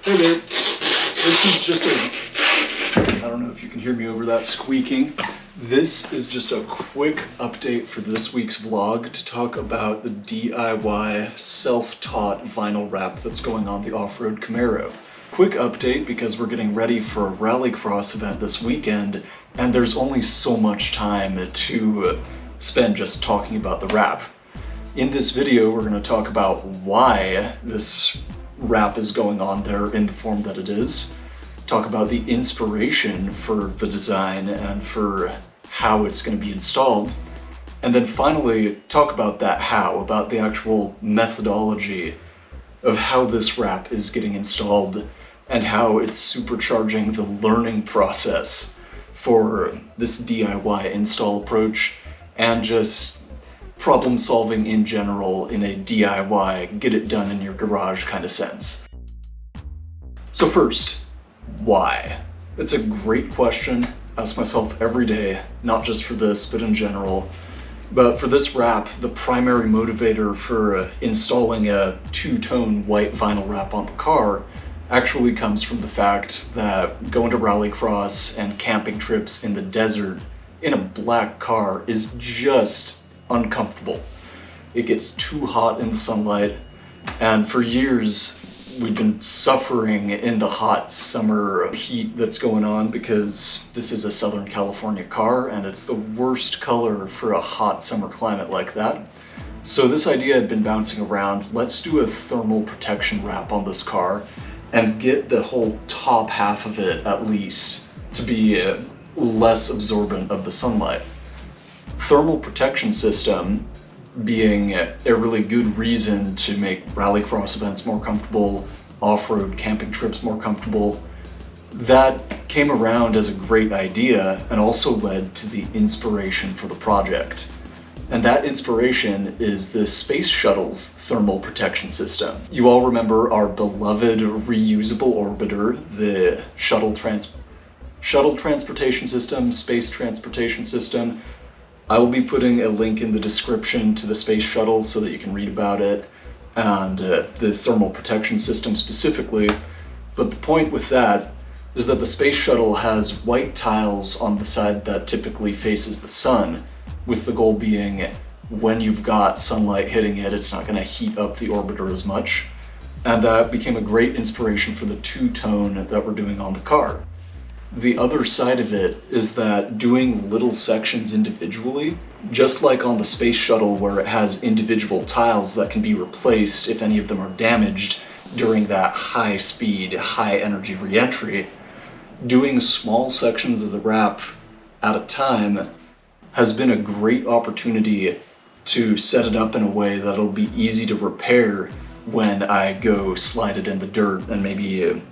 Hey there, this is just I don't know if you can hear me over that squeaking. This is just a quick update for this week's vlog to talk about the DIY self-taught vinyl wrap that's going on the off-road Camaro. Quick update because we're getting ready for a rallycross event this weekend and there's only so much time to spend just talking about the wrap. In this video, we're going to talk about why this wrap is going on there in the form that it is, talk about the inspiration for the design and for how it's going to be installed, and then finally talk about that how, about the actual methodology of how this wrap is getting installed and how it's supercharging the learning process for this DIY install approach and just problem solving in general in a DIY, get it done in your garage kind of sense. So first, why? It's a great question. I ask myself every day, not just for this, but in general. But for this wrap, the primary motivator for installing a two-tone white vinyl wrap on the car actually comes from the fact that going to rallycross and camping trips in the desert in a black car is just uncomfortable. It gets too hot in the sunlight, and for years we've been suffering in the hot summer heat that's going on because this is a Southern California car and it's the worst color for a hot summer climate like that. So this idea had been bouncing around, let's do a thermal protection wrap on this car and get the whole top half of it at least to be less absorbent of the sunlight. Thermal protection system being a really good reason to make rallycross events more comfortable, off-road camping trips more comfortable. That came around as a great idea and also led to the inspiration for the project. And that inspiration is the Space Shuttle's thermal protection system. You all remember our beloved reusable orbiter, the shuttle transportation system, space transportation system. I will be putting a link in the description to the Space Shuttle so that you can read about it and the thermal protection system specifically. But the point with that is that the Space Shuttle has white tiles on the side that typically faces the sun, with the goal being when you've got sunlight hitting it, it's not going to heat up the orbiter as much. And that became a great inspiration for the two-tone that we're doing on the car. The other side of it is that doing little sections individually, just like on the Space Shuttle where it has individual tiles that can be replaced if any of them are damaged during that high speed, high energy re-entry, doing small sections of the wrap at a time has been a great opportunity to set it up in a way that'll be easy to repair when I go slide it in the dirt and maybe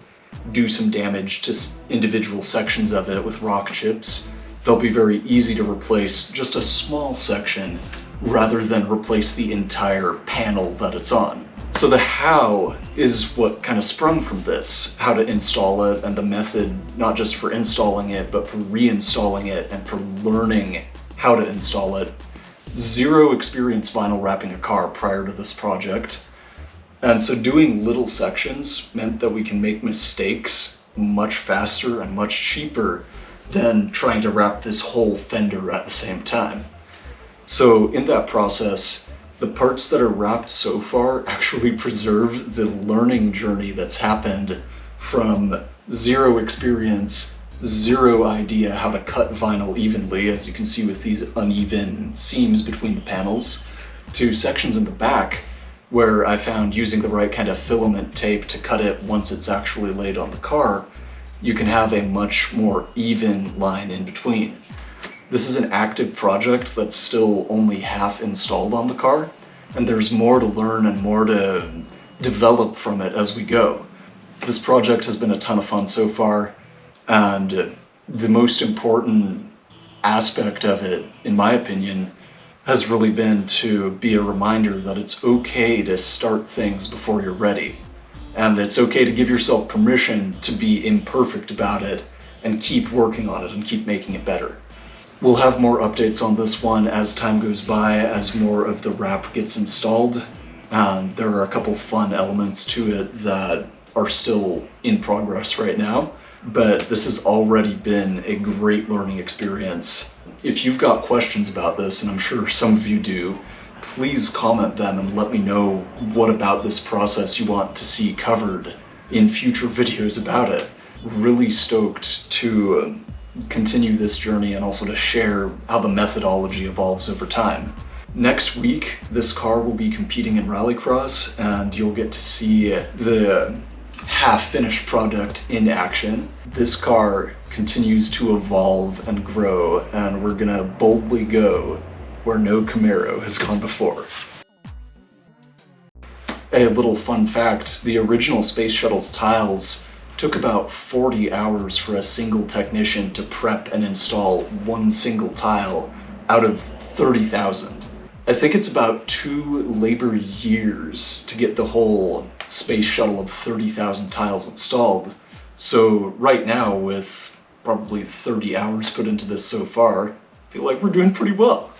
do some damage to individual sections of it with rock chips. They'll be very easy to replace just a small section rather than replace the entire panel that it's on. So the how is what kind of sprung from this, how to install it and the method, not just for installing it, but for reinstalling it and for learning how to install it. Zero experience vinyl wrapping a car prior to this project. And so doing little sections meant that we can make mistakes much faster and much cheaper than trying to wrap this whole fender at the same time. So in that process, the parts that are wrapped so far actually preserve the learning journey that's happened from zero experience, zero idea how to cut vinyl evenly, as you can see with these uneven seams between the panels, to sections in the back where I found using the right kind of filament tape to cut it once it's actually laid on the car, you can have a much more even line in between. This is an active project that's still only half installed on the car, and there's more to learn and more to develop from it as we go. This project has been a ton of fun so far, and the most important aspect of it, in my opinion, has really been to be a reminder that it's okay to start things before you're ready. And it's okay to give yourself permission to be imperfect about it and keep working on it and keep making it better. We'll have more updates on this one as time goes by, as more of the wrap gets installed. There are a couple fun elements to it that are still in progress right now, but this has already been a great learning experience. If you've got questions about this, and I'm sure some of you do, please comment them and let me know what about this process you want to see covered in future videos about it. Really stoked to continue this journey and also to share how the methodology evolves over time. Next week, this car will be competing in rallycross, and you'll get to see the half-finished product in action. This car continues to evolve and grow, and we're gonna boldly go where no Camaro has gone before. A little fun fact, the original Space Shuttle's tiles took about 40 hours for a single technician to prep and install one single tile out of 30,000. I think it's about 2 labor years to get the whole Space Shuttle of 30,000 tiles installed. So right now, with probably 30 hours put into this so far, I feel like we're doing pretty well.